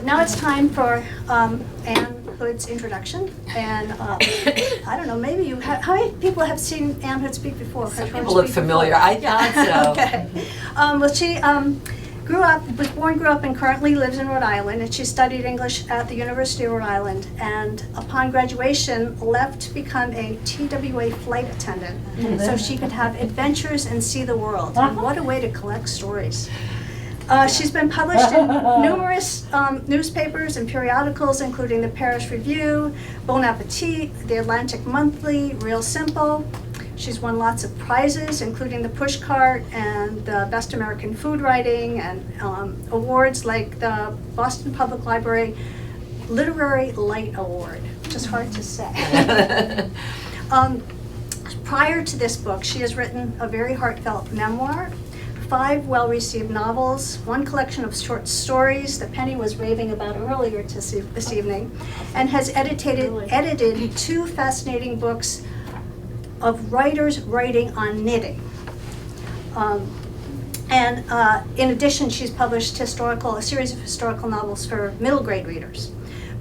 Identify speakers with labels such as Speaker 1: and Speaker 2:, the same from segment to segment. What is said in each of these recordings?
Speaker 1: Now it's time for Anne Hood's introduction, and I don't know, maybe how many people have seen Anne Hood speak before?
Speaker 2: Some people look familiar. I thought so.
Speaker 1: Okay. Well, she grew up and currently lives in Rhode Island, and she studied English at the University of Rhode Island, and upon graduation left to become a TWA flight attendant, so she could have adventures and see the world. And what a way to collect stories. She's been published in numerous newspapers and periodicals, including the Paris Review, Bon Appetit, the Atlantic Monthly, Real Simple. She's won lots of prizes, including the Pushcart and the Best American Food Writing, and awards like the Boston Public Library Literary Light Award, which is hard to say. Prior to this book, she has written a very heartfelt memoir, 5 well-received novels, 1 collection of short stories that Penny was raving about earlier this evening, and has edited 2 fascinating books of writers writing on knitting. In addition, she's published a series of historical novels for middle grade readers.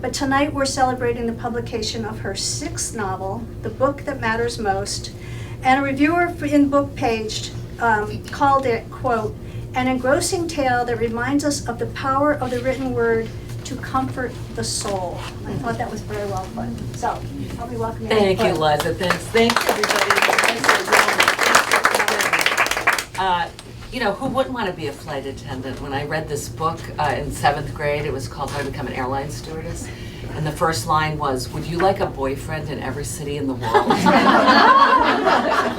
Speaker 1: But tonight we're celebrating the publication of her 6th novel, The Book That Matters Most, and a reviewer in Book Page called it, quote, an engrossing tale that reminds us of the power of the written word to comfort the soul. I thought that was very well put. So, I'll be welcoming you.
Speaker 2: Thank you, Liza. Thanks, everybody. You know, who wouldn't want to be a flight attendant? When I read this book in 7th grade, it was called How to Become an Airline Stewardess. And the first line was, would you like a boyfriend in every city in the world?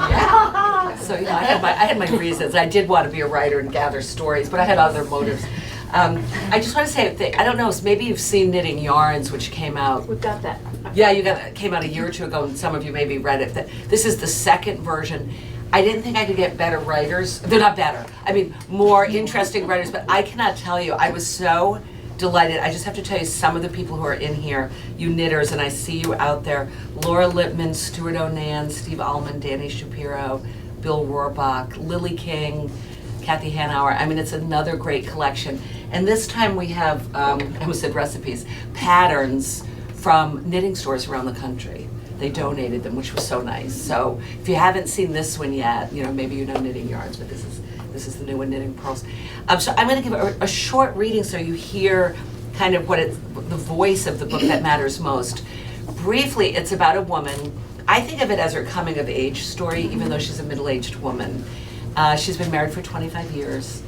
Speaker 2: Yeah. So, you know, I had my reasons. I did want to be a writer and gather stories, but I had other motives. I just want to say, I don't know, maybe you've seen Knitting Yarns, which came out.
Speaker 3: We've got that.
Speaker 2: Yeah, came out a year or 2 ago, and some of you maybe read it. This is the 2nd version. I didn't think I could get better writers. They're not better. I mean, more interesting writers, but I cannot tell you, I was so delighted. I just have to tell you some of the people who are in here, you knitters, and I see you out there. Laura Lippman, Stuart Onan, Steve Allman, Danny Shapiro, Bill Rohrbach, Lily King, Kathy Hanauer. I mean, it's another great collection. And this time we have, I almost said recipes, patterns from knitting stores around the country. They donated them, which was so nice. So if you haven't seen this one yet, you know, maybe you know Knitting Yarns, but this is the new one, Knitting Pearls. So I'm going to give a short reading so you hear kind of the voice of the book that matters most. Briefly, it's about a woman. I think of it as her coming of age story, even though she's a middle-aged woman. She's been married for 25 years.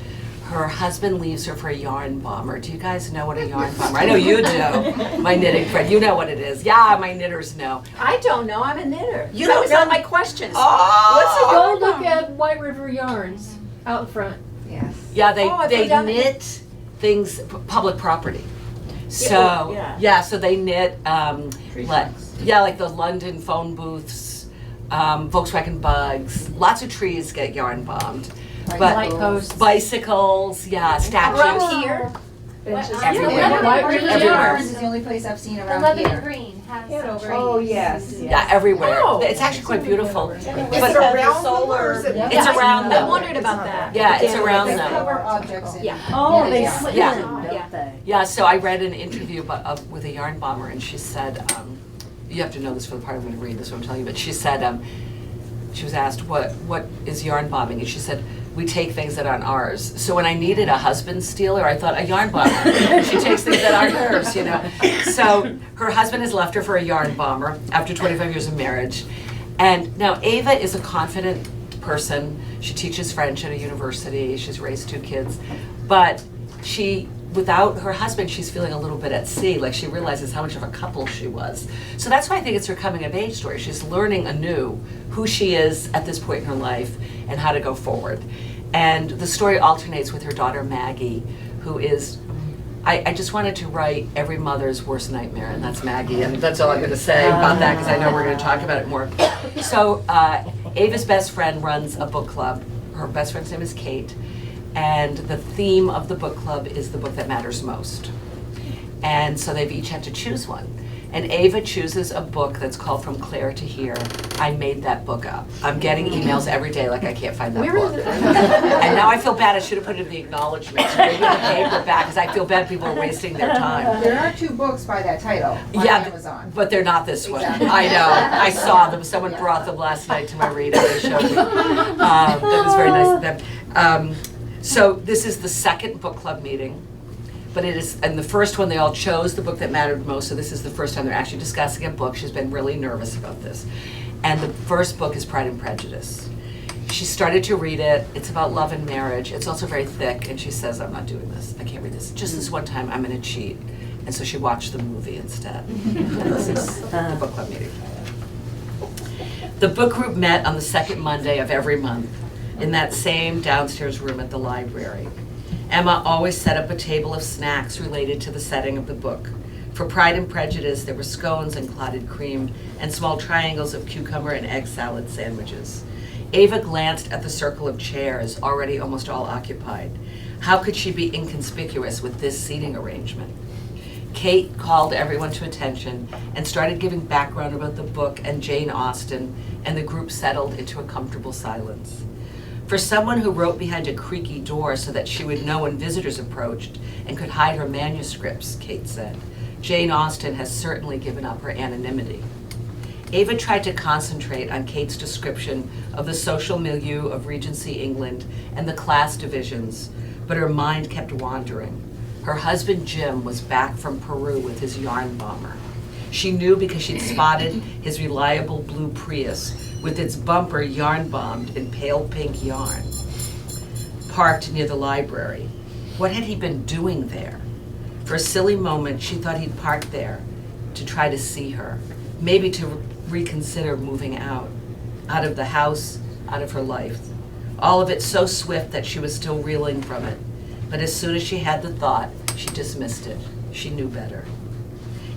Speaker 2: Her husband leaves her for a yarn bomber. Do you guys know what a yarn bomber? I know you do, my knitting friend. You know what it is. Yeah, my knitters know.
Speaker 3: I don't know. I'm a knitter.
Speaker 2: You
Speaker 3: That
Speaker 2: don't
Speaker 3: was
Speaker 2: know?
Speaker 3: one of my questions.
Speaker 2: Oh!
Speaker 3: What's
Speaker 4: Go look at White River Yarns out front.
Speaker 3: Yes.
Speaker 2: Yeah,
Speaker 3: Oh, I've
Speaker 2: they
Speaker 3: been down there.
Speaker 2: knit things, public property. So,
Speaker 3: yeah.
Speaker 2: So they knit, like the London phone booths, Volkswagen Bugs, lots of trees get yarn bombed. But
Speaker 4: Light posts.
Speaker 2: bicycles, yeah, statues.
Speaker 3: Around here.
Speaker 2: Everywhere.
Speaker 4: White River
Speaker 2: Everywhere.
Speaker 4: Yarns.
Speaker 5: This is the only place I've seen around
Speaker 6: Lebanon
Speaker 5: here.
Speaker 6: Green has
Speaker 3: Yeah.
Speaker 6: some
Speaker 5: Oh,
Speaker 6: trees.
Speaker 5: yes.
Speaker 2: Yeah, everywhere.
Speaker 3: Oh.
Speaker 2: It's actually quite beautiful.
Speaker 7: Is
Speaker 2: But
Speaker 7: it around solar?
Speaker 2: it's around
Speaker 3: I
Speaker 2: them.
Speaker 3: wondered about that.
Speaker 2: Yeah, it's around
Speaker 5: They
Speaker 2: them.
Speaker 5: cover objects in.
Speaker 3: Yeah.
Speaker 4: Oh, they
Speaker 5: Yeah.
Speaker 4: slip
Speaker 2: Yeah.
Speaker 4: in, don't
Speaker 3: Yeah.
Speaker 4: they?
Speaker 2: Yeah, so I read an interview with a yarn bomber, and she said, you have to know this for the part I'm going to read, this is what I'm telling you, but she said, she was asked, what is yarn bombing? And she said, we take things that aren't ours. So when I needed a husband stealer, I thought a yarn bomber. She takes things that aren't hers, you know. So her husband has left her for a yarn bomber after 25 years of marriage. And now Ava is a confident person. She teaches French at a university. She's raised 2 kids. But without her husband, she's feeling a little bit at sea, like she realizes how much of a couple she was. So that's why I think it's her coming of age story. She's learning anew who she is at this point in her life and how to go forward. And the story alternates with her daughter Maggie, who is, I just wanted to write every mother's worst nightmare, and that's Maggie, and that's all I'm going to say about that, because I know we're going to talk about it more. So Ava's best friend runs a book club. Her best friend's name is Kate, and the theme of the book club is the book that matters most. And so they've each had to choose one. And Ava chooses a book that's called From Clare to Here. I made that book up. I'm getting emails every day like I can't find that
Speaker 4: Where
Speaker 2: book.
Speaker 4: is it?
Speaker 2: And now I feel bad, I should have put it in the acknowledgements, maybe the paperback, because I feel bad people are wasting their time.
Speaker 5: There are 2 books by that title on
Speaker 2: Yeah,
Speaker 5: Amazon.
Speaker 2: but they're not this one.
Speaker 5: Exactly.
Speaker 2: I know, I saw them, someone brought them last night to my reading, they showed me. That was very nice of them. So this is the second book club meeting. But it is, and the first one, they all chose the book that mattered most, so this is the first time they're actually discussing a book. She's been really nervous about this. And the first book is Pride and Prejudice. She started to read it. It's about love and marriage. It's also very thick, and she says, I'm not doing this. I can't read this. Just this one time, I'm going to cheat. And so she watched the movie instead. And this is the book club meeting. The book group met on the second Monday of every month in that same downstairs room at the library. Emma always set up a table of snacks related to the setting of the book. For Pride and Prejudice, there were scones and clotted cream and small triangles of cucumber and egg salad sandwiches. Ava glanced at the circle of chairs, already almost all occupied. How could she be inconspicuous with this seating arrangement? Kate called everyone to attention and started giving background about the book and Jane Austen, and the group settled into a comfortable silence. For someone who wrote behind a creaky door so that she would know when visitors approached and could hide her manuscripts, Kate said, Jane Austen has certainly given up her anonymity. Ava tried to concentrate on Kate's description of the social milieu of Regency England and the class divisions, but her mind kept wandering. Her husband Jim was back from Peru with his yarn bomber. She knew because she'd spotted his reliable blue Prius with its bumper yarn bombed in pale pink yarn, parked near the library. What had he been doing there? For a silly moment, she thought he'd parked there to try to see her, maybe to reconsider moving out of the house, out of her life. All of it so swift that she was still reeling from it. But as soon as she had the thought, she dismissed it. She knew better.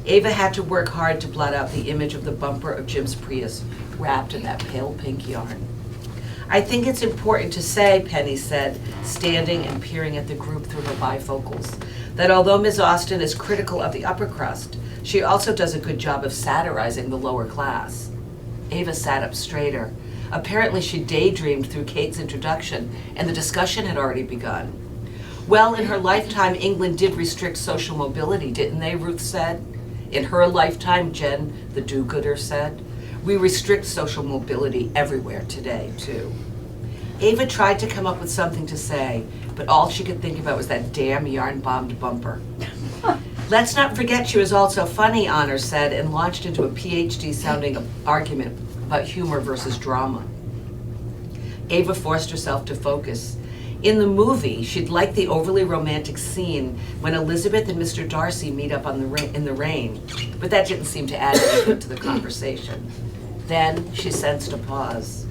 Speaker 2: Ava had to work hard to blot out the image of the bumper of Jim's Prius wrapped in that pale pink yarn. I think it's important to say, Penny said, standing and peering at the group through her bifocals, that although Ms. Austen is critical of the upper crust, she also does a good job of satirizing the lower class. Ava sat up straighter. Apparently she daydreamed through Kate's introduction, and the discussion had already begun. Well, in her lifetime, England did restrict social mobility, didn't they, Ruth said. In her lifetime, Jen, the do-gooder, said. We restrict social mobility everywhere today, too. Ava tried to come up with something to say, but all she could think about was that damn yarn-bombed bumper. Let's not forget she was also funny, Honor said, and launched into a PhD-sounding argument about humor versus drama. Ava forced herself to focus. In the movie, she'd like the overly romantic scene when Elizabeth and Mr. Darcy meet up in the rain, but that didn't seem to add anything to the conversation. Then she sensed a pause.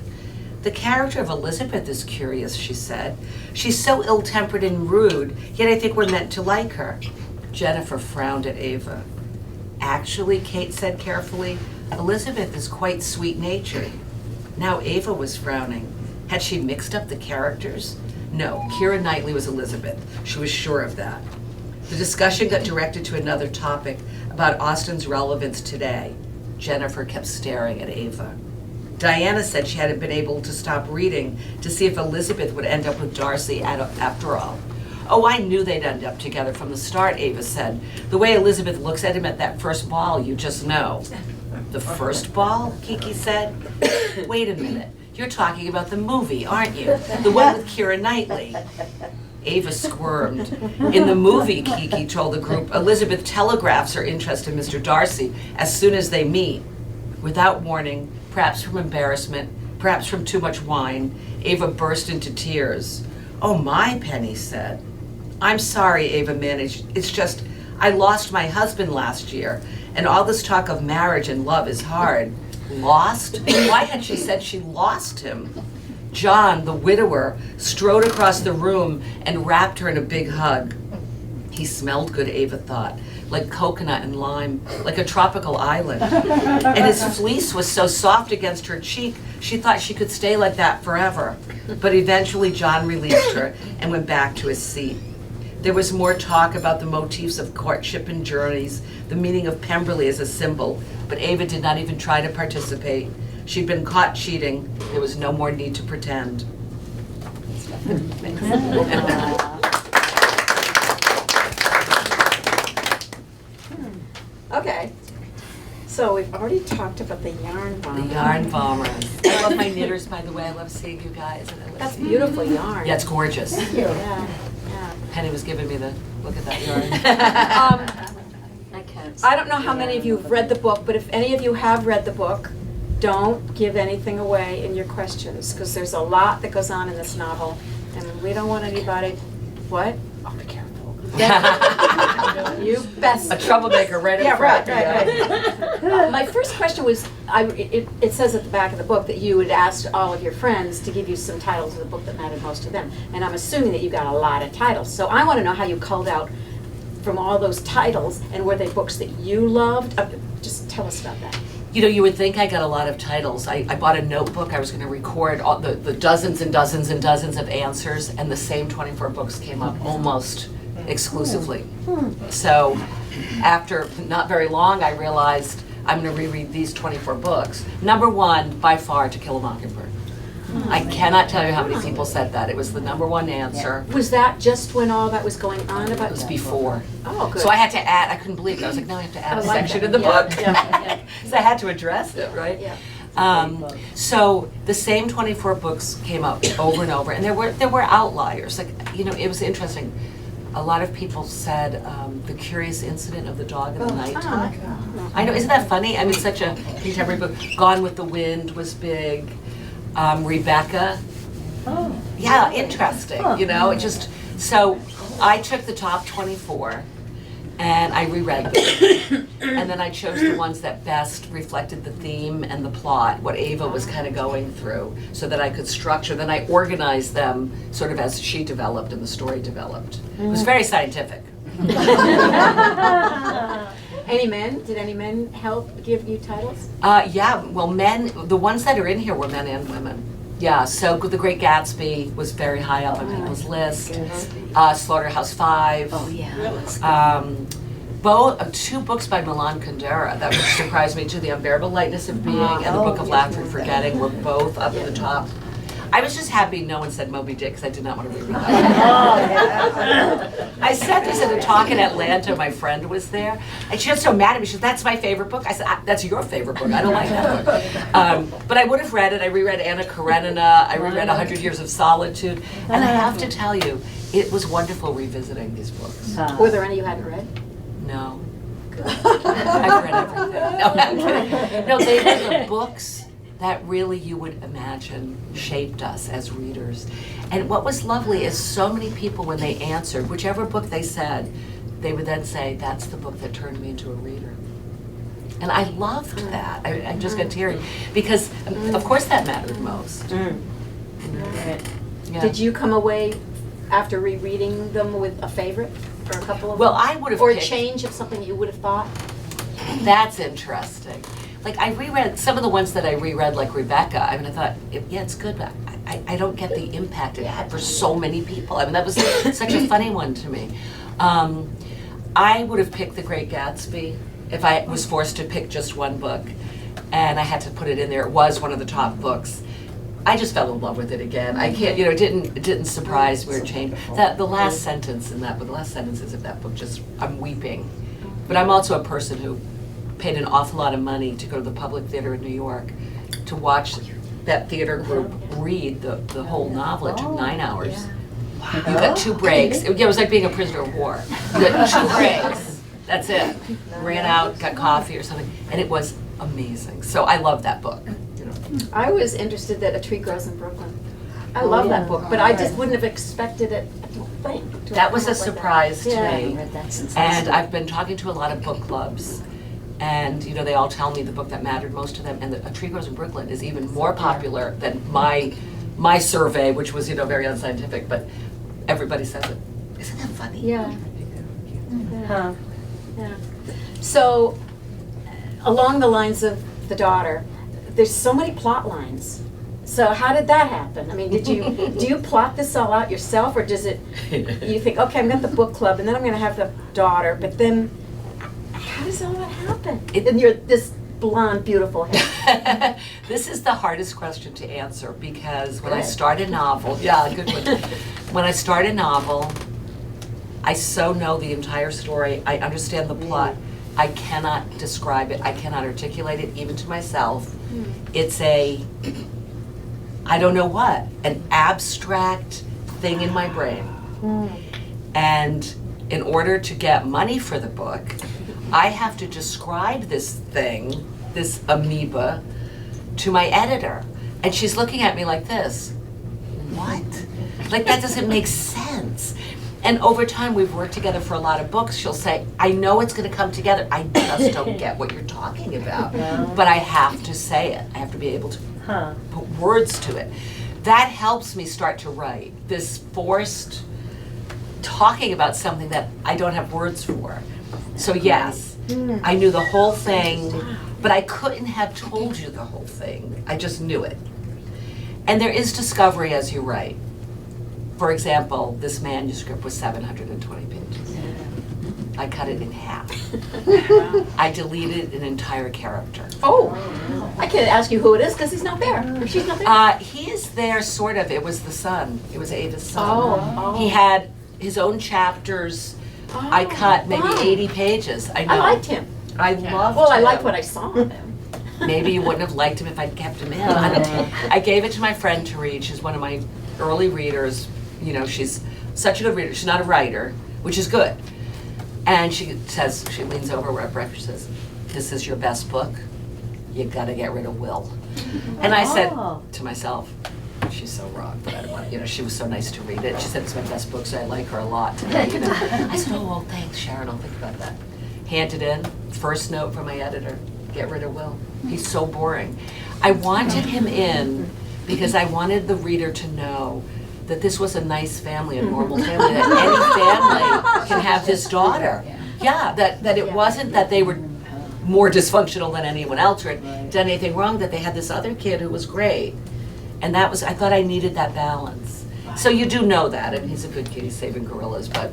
Speaker 2: The character of Elizabeth is curious, she said. She's so ill-tempered and rude, yet I think we're meant to like her. Jennifer frowned at Ava. Actually, Kate said carefully, Elizabeth is quite sweet-natured. Now Ava was frowning. Had she mixed up the characters? No, Keira Knightley was Elizabeth. She was sure of that. The discussion got directed to another topic about Austen's relevance today. Jennifer kept staring at Ava. Diana said she hadn't been able to stop reading to see if Elizabeth would end up with Darcy after all. Oh, I knew they'd end up together from the start, Ava said. The way Elizabeth looks at him at that first ball, you just know. The first ball? Kiki said. Wait a minute. You're talking about the movie, aren't you? The one with Keira Knightley. Ava squirmed. In the movie, Kiki told the group, Elizabeth telegraphs her interest in Mr. Darcy as soon as they meet. Without warning, perhaps from embarrassment, perhaps from too much wine, Ava burst into tears. Oh my, Penny said. I'm sorry, Ava managed. It's just, I lost my husband last year, and all this talk of marriage and love is hard. Lost? Why had she said she lost him? John, the widower, strode across the room and wrapped her in a big hug. He smelled good, Ava thought, like coconut and lime, like a tropical island. And his fleece was so soft against her cheek, she thought she could stay like that forever. But eventually John released her and went back to his seat. There was more talk about the motifs of courtship and journeys, the meaning of Pemberley as a symbol, but Ava did not even try to participate. She'd been caught cheating. There was no more need to pretend.
Speaker 3: Okay. So we've already talked about the yarn bomb.
Speaker 2: The yarn bombers. I love my knitters, by the way. I love seeing you guys. And I love
Speaker 3: That's
Speaker 2: seeing
Speaker 3: beautiful
Speaker 2: you.
Speaker 3: yarn.
Speaker 2: Yeah, it's gorgeous.
Speaker 3: Yeah, yeah.
Speaker 2: Penny was giving me the look at that yarn.
Speaker 3: I don't know how many of you have read the book, but if any of you have read the book, don't give anything away in your questions, because there's a lot that goes on in this novel, and we don't want anybody, what? Oh, be careful. You best.
Speaker 2: A troublemaker right in
Speaker 3: Yeah,
Speaker 2: front.
Speaker 3: right. My first question was, it says at the back of the book that you had asked all of your friends to give you some titles of the book that mattered most to them, and I'm assuming that you got a lot of titles. So I want to know how you culled out from all those titles, and were they books that you loved? Just tell us about that.
Speaker 2: You know, you would think I got a lot of titles. I bought a notebook. I was going to record all the dozens and dozens and dozens of answers, and the same 24 books came up almost exclusively. So after not very long, I realized I'm going to reread these 24 books. Number one, by far, To Kill a Mockingbird. I cannot tell you how many people said that. It was the number one answer.
Speaker 3: Was that just when all that was going on
Speaker 2: It
Speaker 3: about?
Speaker 2: was before.
Speaker 3: Oh, good.
Speaker 2: So I had to add, I couldn't believe it. I was like, no, I have to add
Speaker 3: I
Speaker 2: a
Speaker 3: like
Speaker 2: section
Speaker 3: that.
Speaker 2: in the
Speaker 3: Yeah,
Speaker 2: book.
Speaker 3: yeah,
Speaker 2: So I had to address it, right?
Speaker 3: Yeah.
Speaker 2: So the same 24 books came up over and over, and there were outliers. Like, you know, it was interesting. A lot of people said The Curious Incident of the Dog in the Nighttime. I know, isn't that funny? I mean, such a contemporary book. Gone with the Wind was big. Rebecca.
Speaker 6: Oh.
Speaker 2: Yeah, interesting, you know, it just, so I took the top 24 and I reread them. And then I chose the ones that best reflected the theme and the plot, what Ava was kind of going through, so that I could structure. Then I organized them sort of as she developed and the story developed. It was very scientific.
Speaker 3: Any men? Did any men help give you titles?
Speaker 2: Yeah, well, men, the ones that are in here were men and women. Yeah, so The Great Gatsby was very high up on people's list. Slaughterhouse-Five.
Speaker 6: Oh, yeah.
Speaker 2: Two books by Milan Kundera that surprised me too. The Unbearable Lightness of Being and The Book of Laughter and Forgetting were both up at the top. I was just happy no one said Moby Dick because I did not want to reread that. I said this at a talk in Atlanta. My friend was there, and she was so mad at me. She said, "That's my favorite book." I said, "That's your favorite book. I don't like that book." But I would have read it. I reread Anna Karenina. I reread 100 Years of Solitude, and I have to tell you, it was wonderful revisiting these books.
Speaker 3: Were there any you hadn't read?
Speaker 2: No. I've read everything. No, I'm kidding. No, they were the books that really you would imagine shaped us as readers. And what was lovely is so many people, when they answered, whichever book they said, they would then say, that's the book that turned me into a reader. And I loved that. I just got teary. Because, of course, that mattered most. Yeah.
Speaker 3: Did you come away after rereading them with a favorite or a couple of
Speaker 2: Well,
Speaker 3: them?
Speaker 2: I would have
Speaker 3: Or a
Speaker 2: picked-
Speaker 3: change of something you would have thought?
Speaker 2: That's interesting. Like, I reread some of the ones that I reread, like Rebecca. I mean, I thought, yeah, it's good, but I don't get the impact it had for so many people. I mean, that was such a funny one to me. I would have picked The Great Gatsby if I was forced to pick just one book, and I had to put it in there. It was one of the top books. I just fell in love with it again. I can't, you know, it didn't surprise me or change. The last sentence in that book, the last sentences of that book, just, I'm weeping. But I'm also a person who paid an awful lot of money to go to the Public Theater in New York to watch that theater group read the whole novel. It took 9 hours. You got 2 breaks. It was like being a prisoner of war. You got 2 breaks. That's it. Ran out, got coffee or something, and it was amazing. So I love that book. You know.
Speaker 3: I was interested that A Tree Grows in Brooklyn. I love that book, but I just wouldn't have expected it, I don't think. to
Speaker 2: That
Speaker 3: have
Speaker 2: was
Speaker 3: come
Speaker 2: a
Speaker 3: up like that.
Speaker 2: surprise to
Speaker 3: Yeah.
Speaker 2: me. And I've been talking to a lot of book clubs, and you know, they all tell me the book that mattered most to them, and A Tree Grows in Brooklyn is even more popular than my survey, which was, you know, very unscientific, but everybody says it. Isn't that funny?
Speaker 3: Yeah.
Speaker 6: Huh.
Speaker 3: Yeah. So, along the lines of the daughter, there's so many plot lines. So how did that happen? I mean, do you plot this all out yourself, or does it, you think, okay, I'm at the book club, and then I'm gonna have the daughter, but then, how does all that happen? And you're this blonde, beautiful hair.
Speaker 2: This is the hardest question to answer because when I start a novel, good one. When I start a novel, I so know the entire story, I understand the plot. I cannot describe it, I cannot articulate it even to myself. It's I don't know what, an abstract thing in my brain. And in order to get money for the book, I have to describe this thing, this amoeba, to my editor. And she's looking at me like this. What? Like, that doesn't make sense. And over time, we've worked together for a lot of books. She'll say, I know it's gonna come together. I just don't get what you're talking about. But I have to say it. I have to be able to put words to it. That helps me start to write. This forced talking about something that I don't have words for. So yes, I knew the whole thing, but I couldn't have told you the whole thing. I just knew it. And there is discovery as you write. For example, this manuscript was 720 pages. I cut it in half. I deleted an entire character.
Speaker 3: Oh, I can't ask you who it is because he's not there, or she's not there.
Speaker 2: He is there, sort of. It was the son. It was Ada's son.
Speaker 3: Oh.
Speaker 2: He had his own chapters. I cut maybe 80 pages. I know.
Speaker 3: I liked him.
Speaker 2: I loved
Speaker 3: Well, I
Speaker 2: him.
Speaker 3: liked what I saw of him.
Speaker 2: Maybe you wouldn't have liked him if I'd kept him in. I don't know. I gave it to my friend to read. She's one of my early readers. You know, she's such a good reader. She's not a writer, which is good. And she says, she leans over at breakfast, says, this is your best book. You gotta get rid of Will. And I said to myself, she's so wrong, but I don't want, you know, she was so nice to read it. She said it's my best book, so I like her a lot today, you know. I said, oh, well, thanks, Sharon, I'll think about that. Handed in, first note from my editor, get rid of Will. He's so boring. I wanted him in because I wanted the reader to know that this was a nice family, a normal family, that any family can have this daughter. Yeah, that it wasn't that they were more dysfunctional than anyone else or had done anything wrong, that they had this other kid who was great. And that was, I thought I needed that balance. So you do know that, and he's a good kid, he's saving gorillas, but.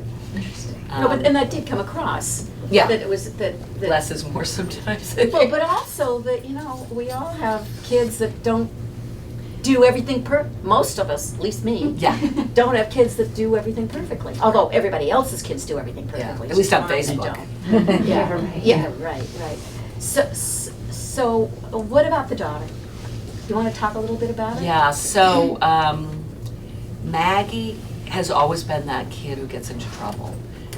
Speaker 3: No, but, and that did come across.
Speaker 2: Yeah.
Speaker 3: That it was, that.
Speaker 2: Less is more sometimes.
Speaker 3: Well, but also that, you know, we all have kids that don't do everything most of us, at least me.
Speaker 2: Yeah.
Speaker 3: Don't have kids that do everything perfectly. Although everybody else's kids do everything
Speaker 2: Yeah,
Speaker 3: perfectly.
Speaker 2: at least on
Speaker 3: just mine
Speaker 2: Facebook.
Speaker 3: don't. Yeah, right. So what about the daughter? You want to talk a little bit about it?
Speaker 2: Yeah, so Maggie has always been that kid who gets into trouble.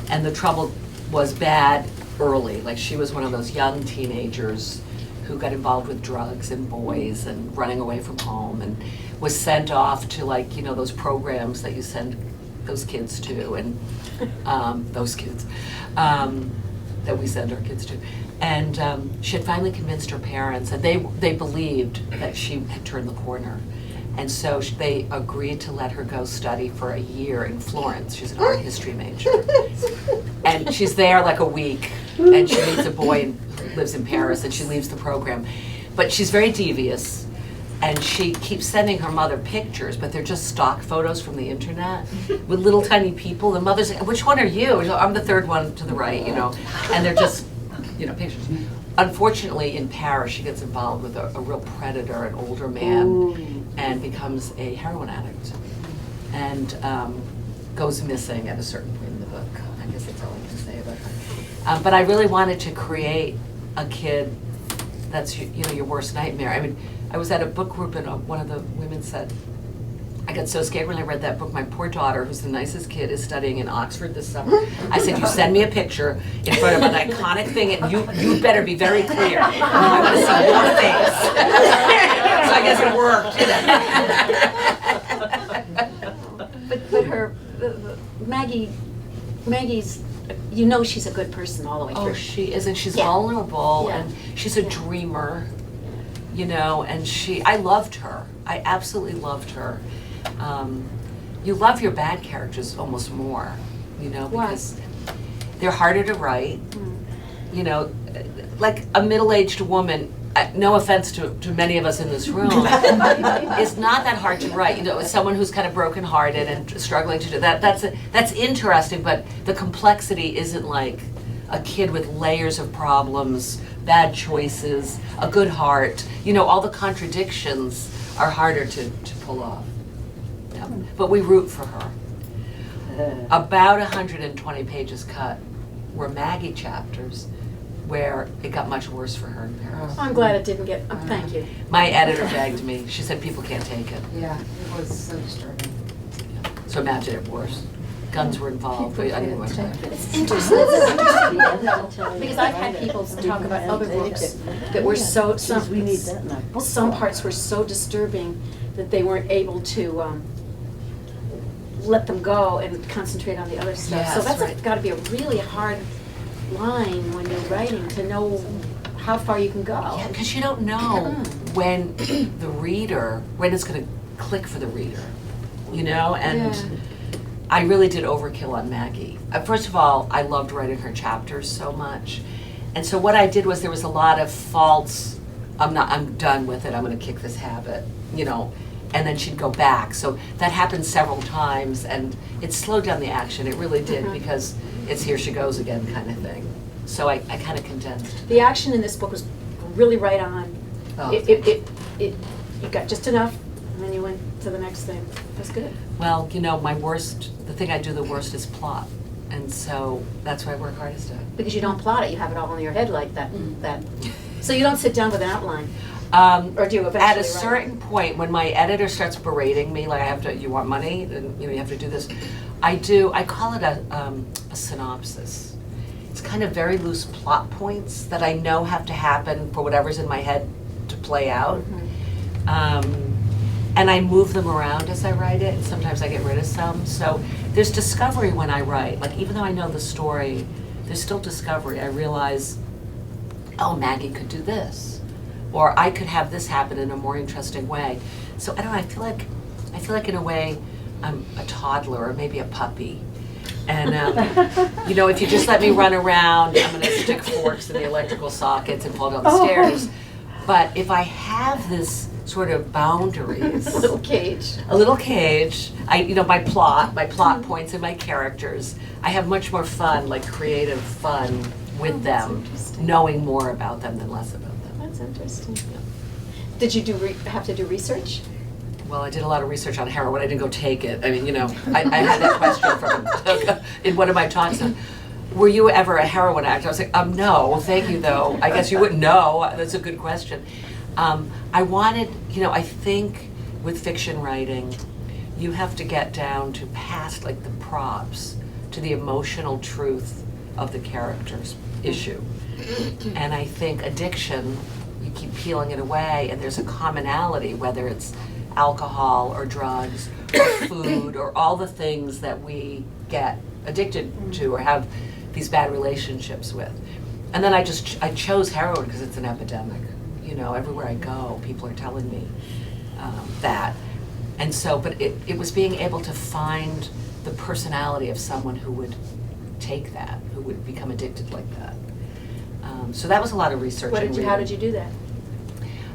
Speaker 2: And the trouble was bad early. Like, she was one of those young teenagers who got involved with drugs and boys and running away from home and was sent off to, like, you know, those programs that you send those kids to, and those kids that we send our kids to. And she had finally convinced her parents, and they believed that she had turned the corner. And so they agreed to let her go study for a year in Florence. She's an art history major. And she's there like a week, and she meets a boy who lives in Paris, and she leaves the program. But she's very devious, and she keeps sending her mother pictures, but they're just stock photos from the internet with little tiny people. The mother's like, which one are you? I'm the third one to the right, you know. And they're just, you know, pictures. Unfortunately, in Paris, she gets involved with a real predator, an older man, and becomes a heroin addict, and goes missing at a certain point in the book. I guess that's all I can say about her. But I really wanted to create a kid that's, you know, your worst nightmare. I mean, I was at a book group, and one of the women said, I got so scared when I read that book. My poor daughter, who's the nicest kid, is studying in Oxford this summer. I said, you send me a picture in front of an iconic thing, and you better be very clear. I want to see your face. So I guess it worked.
Speaker 3: But her, Maggie's, you know, she's a good person all the way through.
Speaker 2: Oh, she is, and she's
Speaker 3: Yeah.
Speaker 2: vulnerable,
Speaker 3: Yeah.
Speaker 2: and she's a dreamer, you know, and I loved her. I absolutely loved her. You love your bad characters almost more, you know, because they're harder to write. You know, like a middle-aged woman no offense to many of us in this room, it's not that hard to write. You know, as someone who's kind of brokenhearted and struggling to do that, that's interesting, but the complexity isn't like a kid with layers of problems, bad choices, a good heart. You know, all the contradictions are harder to pull off. Yeah. But we root for her. About 120 pages cut were Maggie chapters where it got much worse for her in Paris.
Speaker 3: I'm glad it didn't get, thank you.
Speaker 2: My editor begged me. She said people can't take it.
Speaker 5: Yeah, it was so disturbing.
Speaker 2: So imagine it worse. Guns were involved. I didn't want to.
Speaker 3: It's interesting, because I've had people talk about other books that were so, some parts were so disturbing that they weren't able to let them go and concentrate on the other stuff.
Speaker 2: Yes,
Speaker 3: So that's
Speaker 2: right.
Speaker 3: got to be a really hard line when you're writing to know how far you can go.
Speaker 2: Yeah, because you don't know when the reader, when it's going to click for the reader, you know? And
Speaker 3: Yeah.
Speaker 2: I really did overkill on Maggie. First of all, I loved writing her chapters so much. And so what I did was there was a lot of false, I'm done with it, I'm going to kick this habit, you know? And then she'd go back. So that happened several times, and it slowed down the action. It really did, because it's here she goes again kind of thing. So I kind of condensed.
Speaker 3: The action in this book was really right on.
Speaker 2: Oh,
Speaker 3: You got just enough, and then you went to the next thing. That's good.
Speaker 2: Well, you know, the thing I do the worst is plot. And so that's what I work hardest at.
Speaker 3: Because you don't plot it, you have it all in your head like that. So you don't sit down with an outline. Or do you eventually
Speaker 2: At a
Speaker 3: write
Speaker 2: certain point, when my editor starts berating me, like you want money, then you have to do this. I call it a synopsis. It's kind of very loose plot points that I know have to happen for whatever's in my head to play out. And I move them around as I write it, and sometimes I get rid of some. So there's discovery when I write. Like, even though I know the story, there's still discovery. I realize, oh, Maggie could do this. Or I could have this happen in a more interesting way. So I don't know, I feel like in a way I'm a toddler or maybe a puppy. And you know, if you just let me run around, I'm gonna stick forks in the electrical sockets and fall down the stairs. But if I have this sort of boundaries,
Speaker 3: A little cage.
Speaker 2: my plot points and my characters, I have much more fun, like creative fun with them,
Speaker 3: interesting.
Speaker 2: knowing more about them than less about them.
Speaker 3: That's interesting. Did you have to do research?
Speaker 2: Well, I did a lot of research on heroin. I didn't go take it. I mean, you know, I had that question from him in one of my talks. Were you ever a heroin addict? I was like, no, thank you though. I guess you wouldn't know. That's a good question. I wanted, you know, I think with fiction writing, you have to get down to past like the props, to the emotional truth of the character's issue. And I think addiction, you keep peeling it away, and there's a commonality, whether it's alcohol or drugs or food or all the things that we get addicted to or have these bad relationships with. And then I chose heroin because it's an epidemic. You know, everywhere I go, people are telling me that. And so, but it was being able to find the personality of someone who would take that, who would become addicted like that. So that was a lot of research.
Speaker 3: How did you do that?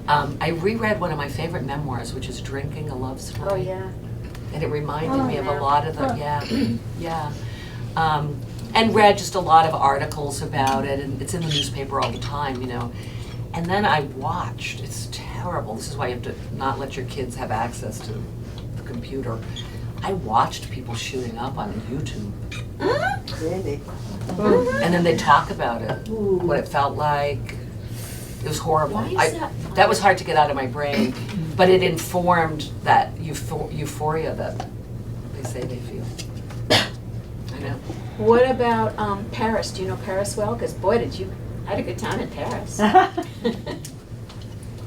Speaker 2: I reread one of my favorite memoirs, which is Drinking a Love Story.
Speaker 3: Oh, yeah.
Speaker 2: And it reminded me of a
Speaker 3: yeah.
Speaker 2: lot of the, yeah. And read just a lot of articles about it, and it's in the newspaper all the time, you know. And then I watched, it's terrible, this is why you have to not let your kids have access to the computer. I watched people shooting up on YouTube.
Speaker 6: Really?
Speaker 2: And then they talk about it, what it felt like. It was horrible.
Speaker 3: Why is that?
Speaker 2: That was hard to get out of my brain, but it informed that euphoria that they say they feel. I know.
Speaker 3: What about Paris? Do you know Paris well? Because boy, I had a good time in Paris.
Speaker 2: I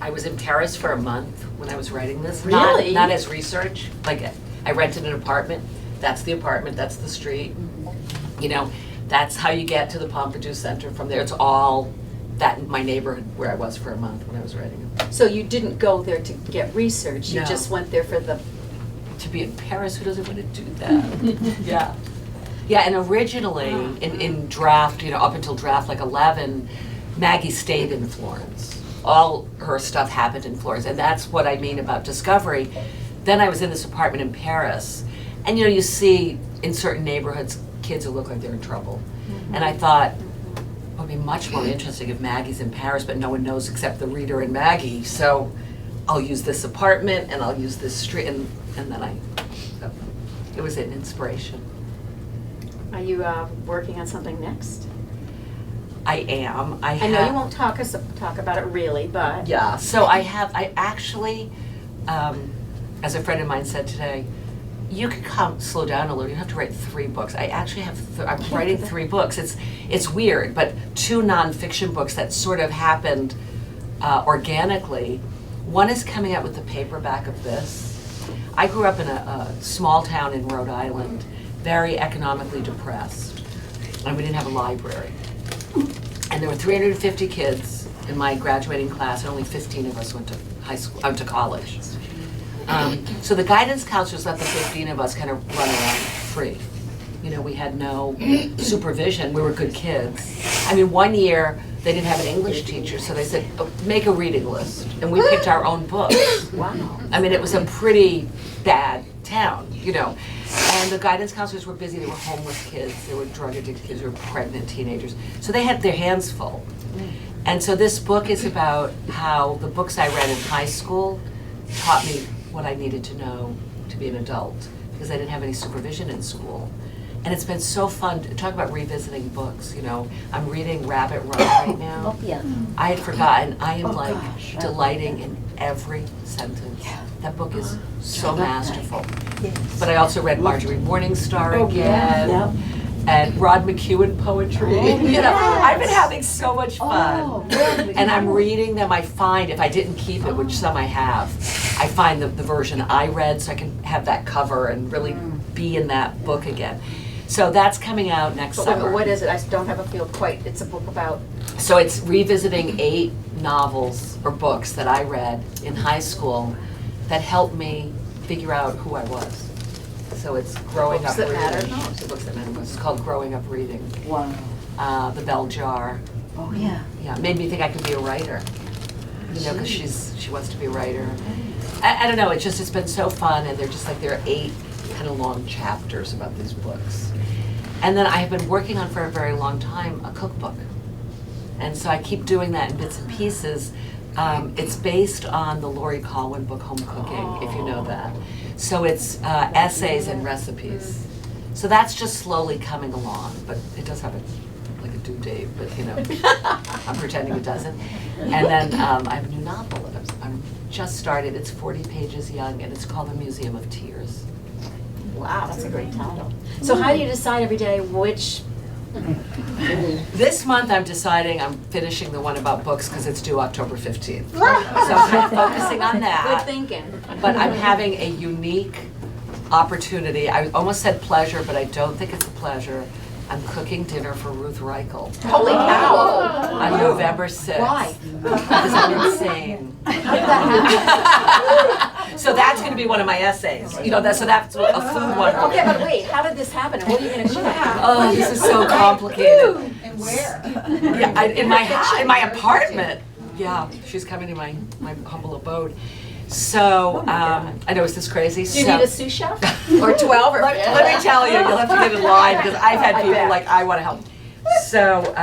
Speaker 2: was in Paris for a month when I was writing this.
Speaker 3: Really?
Speaker 2: Not as research. Like, I rented an apartment. That's the apartment. That's the street. You know, that's how you get to the Pompidou Center from there. It's all that my neighborhood where I was for a month when I was writing it.
Speaker 3: So you didn't go there to get research. You
Speaker 2: No.
Speaker 3: just went there for the.
Speaker 2: To be in Paris, who doesn't want to do that? Yeah. Yeah, and originally in draft, you know, up until draft like 11, Maggie stayed in Florence. all her stuff happened in Florence, and that's what I mean about discovery. Then I was in this apartment in Paris, and you see in certain neighborhoods kids who look like they're in trouble. And I thought, it would be much more interesting if Maggie's in Paris, but no one knows except the reader and Maggie. So I'll use this apartment and I'll use this street, and then it was an inspiration.
Speaker 3: Are you working on something next?
Speaker 2: I am.
Speaker 3: I know you won't talk about it really, but.
Speaker 2: Yeah, so I actually, as a friend of mine said today, you can slow down a little. You don't have to write 3 books. I actually have, I'm writing 3 books. It's weird, but 2 nonfiction books that sort of happened organically. One is coming out with the paperback of this. I grew up in a small town in Rhode Island, very economically depressed, and we didn't have a library. And there were 350 kids in my graduating class, and only 15 of us went to high school, to college. So the guidance counselors let the 15 of us kind of run around free. We had no supervision. We were good kids. I mean, one year they didn't have an English teacher, so they said, make a reading list. And we picked our own books.
Speaker 3: Wow.
Speaker 2: I mean, it was a pretty bad town, And the guidance counselors were busy. They were homeless kids. They were drug addicted kids. They were pregnant teenagers. So they had their hands full. And so this book is about how the books I read in high school taught me what I needed to know to be an adult, because I didn't have any supervision in school. And it's been so fun to talk about revisiting books. I'm reading Rabbit Run right now.
Speaker 7: Oh, yeah.
Speaker 2: I had forgotten. I am delighting in every sentence. That book is so masterful.
Speaker 7: Yes.
Speaker 2: But I also read Marjorie Morningstar again.
Speaker 7: Yep.
Speaker 2: And Rod McEwen poetry. I've been having so much fun.
Speaker 7: Oh, really?
Speaker 2: And I'm reading them. I find, if I didn't keep it, which some I have, I find the version I read so I can have that cover and really be in that book again. So that's coming out next summer.
Speaker 3: What is it? I don't have a feel quite. It's a book about.
Speaker 2: So it's revisiting 8 novels or books that I read in high school that helped me figure out who I was. So it's growing
Speaker 3: Books
Speaker 2: up
Speaker 3: that
Speaker 2: reading.
Speaker 3: matter.
Speaker 2: The books that matter. It's called Growing Up Reading.
Speaker 7: Wow.
Speaker 2: The Bell Jar.
Speaker 7: Oh, yeah.
Speaker 2: Yeah, made me think I could be a writer. Because she wants to be a writer. I don't know. It's been so fun, and there are 8 kind of long chapters about these books. And then I have been working on for a very long time a cookbook. And so I keep doing that in bits and pieces. It's based on the Laurie Colwin book, Home Cooking, if you know that. So it's essays and recipes. So that's just slowly coming along, but it does have a due date, but I'm pretending it doesn't. And then I have a new novel that I'm just started. It's 40 pages young, and it's called The Museum of Tears.
Speaker 3: Wow, that's a great title. So how do you decide every day which?
Speaker 2: This month I'm deciding I'm finishing the one about books because it's due October 15th. So I'm focusing on
Speaker 3: Good
Speaker 2: that.
Speaker 3: thinking.
Speaker 2: But I'm having a unique opportunity. I almost said pleasure, but I don't think it's a pleasure. I'm cooking dinner for Ruth Reichel
Speaker 3: Holy cow!
Speaker 2: on November 6th.
Speaker 3: Why?
Speaker 2: Because I'm insane. So that's going to be one of my essays. So that's a food one.
Speaker 3: Okay, but wait, how did this happen? And what are you going to cook?
Speaker 2: Oh, this is so complicated.
Speaker 5: And where?
Speaker 2: Yeah, in my apartment. Yeah, she's coming to my humble abode. So, I know, is this crazy?
Speaker 3: Do you need a sous chef?
Speaker 2: Or 12? Or, let me tell you, you'll have to get in line because I've had people
Speaker 3: bet.
Speaker 2: like, I want to help. So,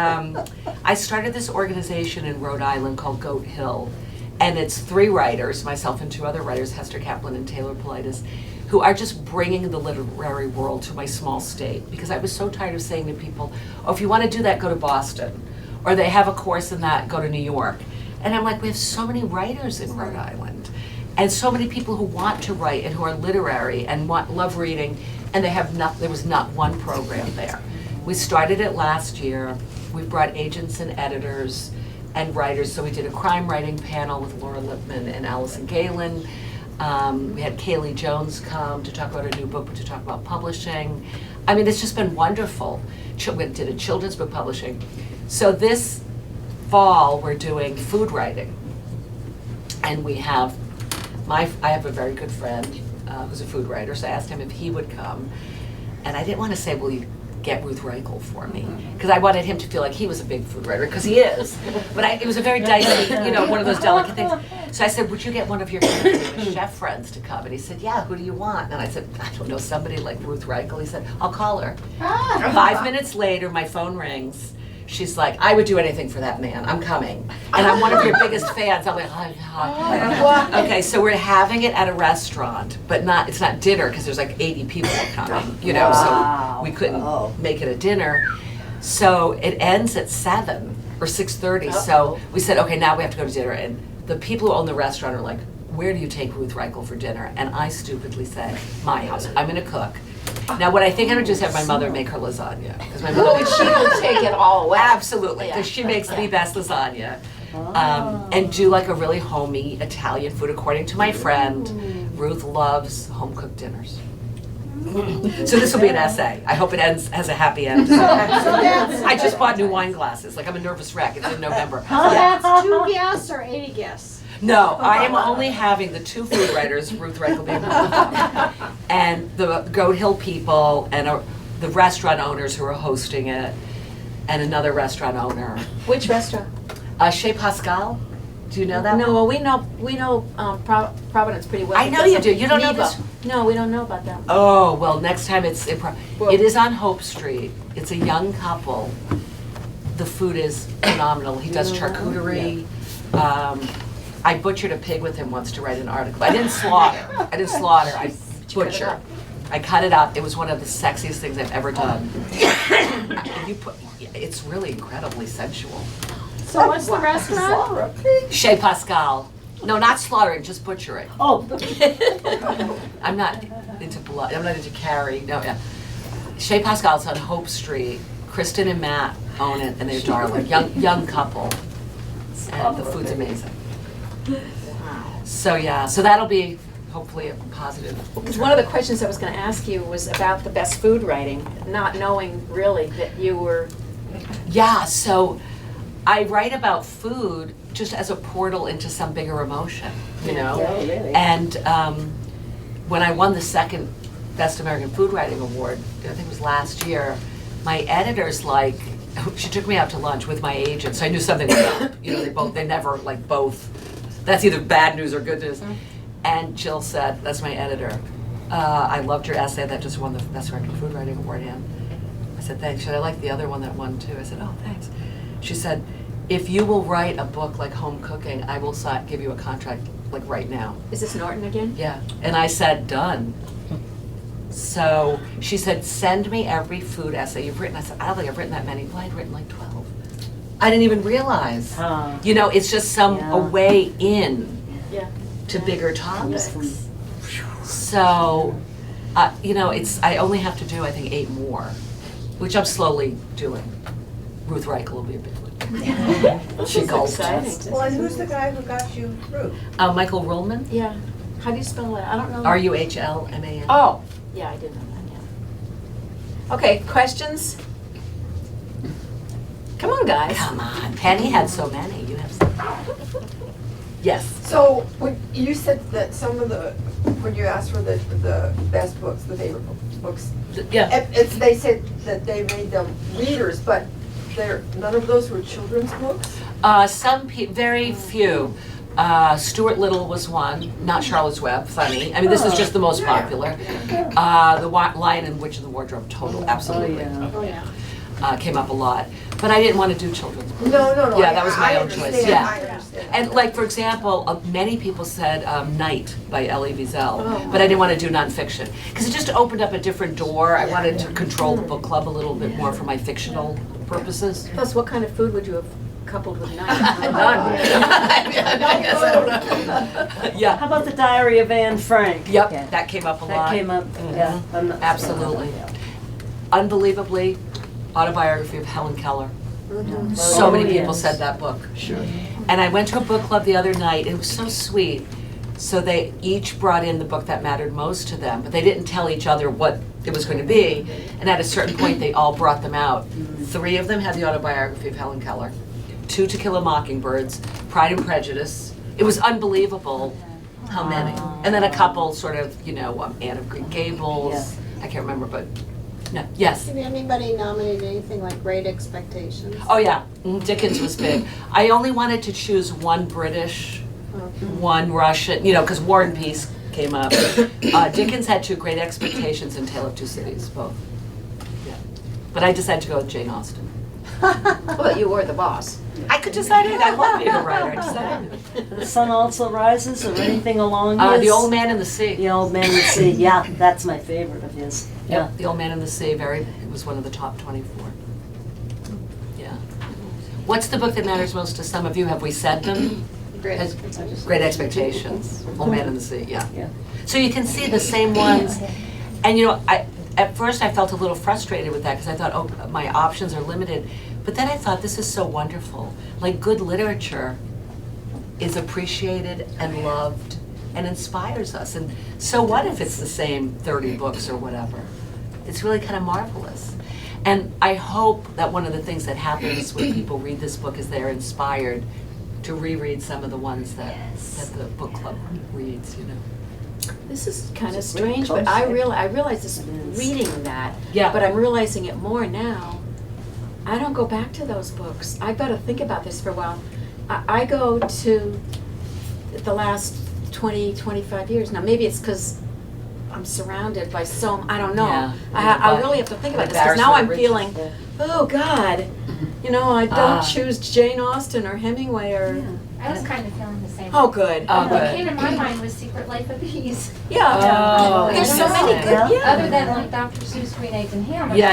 Speaker 2: I started this organization in Rhode Island called Goat Hill. And it's 3 writers, myself and 2 other writers, Hester Kaplan and Taylor Politis, who are just bringing the literary world to my small state. Because I was so tired of saying to people, oh, if you want to do that, go to Boston. Or they have a course in that, go to New York. And I'm like, we have so many writers in Rhode Island. And so many people who want to write and who are literary and love reading, and there was not one program there. We started it last year. We brought agents and editors and writers. So we did a crime writing panel with Laura Lipman and Allison Galen. We had Kaylee Jones come to talk about her new book, but to talk about publishing. I mean, it's just been wonderful. We did a children's book publishing. So this fall, we're doing food writing. And we have I have a very good friend who's a food writer, so I asked him if he would come. And I didn't want to say, well, you get Ruth Reichel for me, because I wanted him to feel like he was a big food writer, because he is. But it was a very dicey, one of those delicate things. So I said, would you get one of your chef friends to come? And he said, yeah, who do you want? And I said, I don't know, somebody like Ruth Reichel. He said, I'll call her. 5 minutes later, my phone rings. She's like, I would do anything for that man. I'm coming. And I'm one of your biggest fans. I'm like, okay, so we're having it at a restaurant, but it's not dinner because there's like 80 people coming, so we couldn't make it a dinner. So it ends at 7 or 6:30. So we said, okay, now we have to go to dinner. And the people who own the restaurant are like, where do you take Ruth Reichel for dinner? And I stupidly say, my house. I'm going to cook. Now, what I think I'm gonna do is have my mother make her lasagna, because my mother
Speaker 3: She will take it all away.
Speaker 2: absolutely, because she makes the best lasagna, and do like a really homey Italian food. According to my friend, Ruth loves home cooked dinners. So this will be an essay. I hope it has a happy end. I just bought new wine glasses. Like I'm a nervous wreck. It's in November.
Speaker 4: That's 2 guests or 80 guests?
Speaker 2: No, I am only having the 2 food writers, Ruth Reichel being one, and the Goat Hill people, and the restaurant owners who are hosting it, and another restaurant owner.
Speaker 3: Which restaurant?
Speaker 2: Chez Pascal, do you know that?
Speaker 3: No, well, we know Providence pretty well.
Speaker 2: I know you do. You don't know this?
Speaker 3: No, we don't know about that.
Speaker 2: Oh, well, next time it is on Hope Street. It's a young couple. The food is phenomenal. He does charcuterie. I butchered a pig with him once to write an article. I didn't slaughter. I butchered. I cut it up. It was one of the sexiest things I've ever done. It's really incredibly sensual.
Speaker 4: So what's the restaurant?
Speaker 2: Chez Pascal. No, not slaughtering, just butchering.
Speaker 7: Oh.
Speaker 2: I'm not into blood. I'm not into carry. No, yeah. Chez Pascal's on Hope Street. Kristen and Matt own it, and they're darling. Young couple. And the food's amazing. So yeah, so that'll be hopefully a positive.
Speaker 3: Because one of the questions I was going to ask you was about the best food writing, not knowing really that you were.
Speaker 2: Yeah, so I write about food just as a portal into some bigger emotion,
Speaker 7: Yeah, really.
Speaker 2: And when I won the second Best American Food Writing Award, I think it was last year, my editor's like, she took me out to lunch with my agent, so I knew something was up. They never both. That's either bad news or good news. And Jill said, that's my editor, I loved your essay that just won the Best American Food Writing Award. And I said, thanks. She said, I like the other one that won too. I said, oh, thanks. She said, if you will write a book like Home Cooking, I will give you a contract right now.
Speaker 3: Is this Norton again?
Speaker 2: Yeah. And I said, done. So she said, send me every food essay you've written. I said, I don't think I've written that many. Well, I'd written 12. I didn't even realize. It's just a way in to bigger topics. So, I only have to do, I think, 8 more, which I'm slowly doing. Ruth Reichel will be a big one. She gulped.
Speaker 6: Well, and who's the guy who got you through?
Speaker 2: Michael Ruhlman,
Speaker 3: Yeah. How do you spell that? I don't know.
Speaker 2: Ruhlman.
Speaker 3: Oh, yeah, I did know that, yeah. Okay, questions? Come on, guys.
Speaker 2: Come on, Penny had so many. You have some. Yes.
Speaker 8: So, when you said that some of when you asked for the best books, the favorite books,
Speaker 2: Yeah.
Speaker 8: they said that they made them readers, but none of those were children's books?
Speaker 2: Very few. Stuart Little was one, not Charlotte's Web, funny. I mean, this is just the most popular. The Lion and Witch in the Wardrobe, total, absolutely.
Speaker 7: Oh, yeah.
Speaker 2: Came up a lot. But I didn't want to do children's books.
Speaker 8: No.
Speaker 2: Yeah, that was my own choice,
Speaker 8: understand,
Speaker 2: yeah.
Speaker 8: I understand.
Speaker 2: And for example, many people said Night by Elie Wiesel, but I didn't want to do nonfiction. Because it just opened up a different door. I wanted to control the book club a little bit more for my fictional purposes.
Speaker 3: Plus, what kind of food would you have coupled with night?
Speaker 2: None. Yeah.
Speaker 7: How about the Diary of Anne Frank?
Speaker 2: Yep,
Speaker 7: Yeah.
Speaker 2: that came up a lot.
Speaker 7: That came up, yeah.
Speaker 2: Absolutely. Unbelievably, autobiography of Helen Keller.
Speaker 8: Mm-hmm.
Speaker 2: So many people
Speaker 7: yes.
Speaker 2: said that book.
Speaker 7: Sure.
Speaker 2: And I went to a book club the other night. It was so sweet. So they each brought in the book that mattered most to them, but they didn't tell each other what it was going to be. And at a certain point, they all brought them out. 3 of them had the autobiography of Helen Keller. 2 To Kill a Mockingbird's, Pride and Prejudice. It was unbelievable how many. And then a couple sort of, Anne of Green Gables.
Speaker 7: Yeah.
Speaker 2: I can't remember, but No, yes.
Speaker 4: Did anybody nominate anything like Great Expectations?
Speaker 2: Oh, yeah, Dickens was big. I only wanted to choose one British, one Russian, because War and Peace came up. Dickens had 2 Great Expectations and Tale of Two Cities, both. Yeah. But I decided to go with Jane Austen.
Speaker 3: Well, you were the boss.
Speaker 2: I could decide it. I love being a writer. I decided.
Speaker 7: The Sun Also Rises or anything along his?
Speaker 2: The Old Man in the Sea.
Speaker 7: The Old Man in the Sea, yeah, that's my favorite of his. Yeah.
Speaker 2: Yep, The Old Man in the Sea, it was one of the top 24. Yeah. What's the book that matters most to some of you? Have we said them?
Speaker 4: Great
Speaker 2: Has-
Speaker 4: Expectations.
Speaker 2: Great Expectations, Old Man in the Sea, yeah.
Speaker 7: Yeah.
Speaker 2: So you can see the same ones. And at first I felt a little frustrated with that because I thought, oh, my options are limited. But then I thought, this is so wonderful. Like, good literature is appreciated and loved and inspires us. And so what if it's the same 30 books or whatever? It's really kind of marvelous. And I hope that one of the things that happens when people read this book is they're inspired to reread some of the ones that the book club reads,
Speaker 3: This is kind of
Speaker 7: It's a great
Speaker 3: strange, but I
Speaker 7: concept.
Speaker 3: realize this
Speaker 7: It is.
Speaker 3: reading that.
Speaker 2: Yeah.
Speaker 3: But I'm realizing it more now. I don't go back to those books. I've got to think about this for a while. I go to the last 20, 25 years. Now, maybe it's because I'm surrounded by I don't know.
Speaker 2: Yeah.
Speaker 3: I really have to think about this because now I'm feeling,
Speaker 7: Yeah.
Speaker 3: oh God, I don't choose Jane Austen or Hemingway or,
Speaker 9: I was kind of feeling the same.
Speaker 3: oh good.
Speaker 2: Oh,
Speaker 9: What
Speaker 2: good.
Speaker 9: came in my mind was Secret Life of Bees.
Speaker 3: Yeah.
Speaker 2: Oh,
Speaker 3: There's so many good,
Speaker 7: interesting.
Speaker 3: yeah.
Speaker 9: Other than like Dr. Seuss, Green Eggs and Ham.
Speaker 2: Yeah,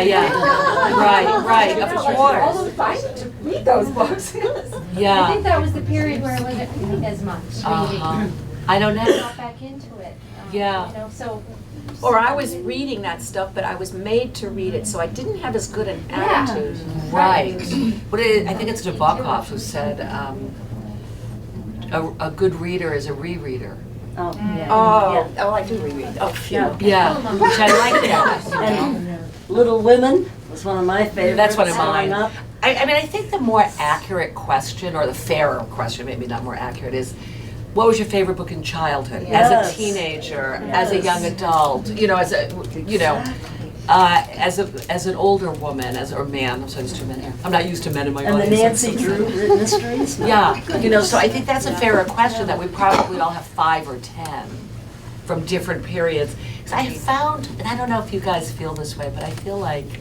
Speaker 2: right, of course.
Speaker 8: Although I to read those books.
Speaker 9: I
Speaker 2: Yeah.
Speaker 9: think that was the period where I wasn't reading as much,
Speaker 2: Uh-huh.
Speaker 9: reading.
Speaker 2: I don't know.
Speaker 9: Got back into it.
Speaker 2: Yeah.
Speaker 9: So.
Speaker 3: Or I was reading that stuff, but I was made to read it, so I didn't have as good an
Speaker 9: Yeah.
Speaker 3: attitude.
Speaker 2: Right. I think it's Nabokov who said, a good reader is a rereader.
Speaker 7: Oh, yeah.
Speaker 3: Oh, I do reread. Oh, phew.
Speaker 7: Yeah.
Speaker 2: Yeah, which I like that.
Speaker 7: And Little Women was one of my favorites.
Speaker 2: That's one of
Speaker 7: growing
Speaker 2: mine.
Speaker 7: up.
Speaker 2: I think the more accurate question, or the fairer question, maybe not more accurate, is what was your favorite book in childhood? As
Speaker 7: Yes.
Speaker 2: a teenager, as a young
Speaker 7: Yes.
Speaker 2: adult, as an older woman, or man, I'm sorry, there's too many. I'm not used to men in my
Speaker 7: And the
Speaker 2: audience.
Speaker 7: Nancy Drew mysteries.
Speaker 2: Yeah, so I think that's a fairer question, that we probably all have 5 or 10 from different periods. 'Cause I found, and I don't know if you guys feel this way, but I feel like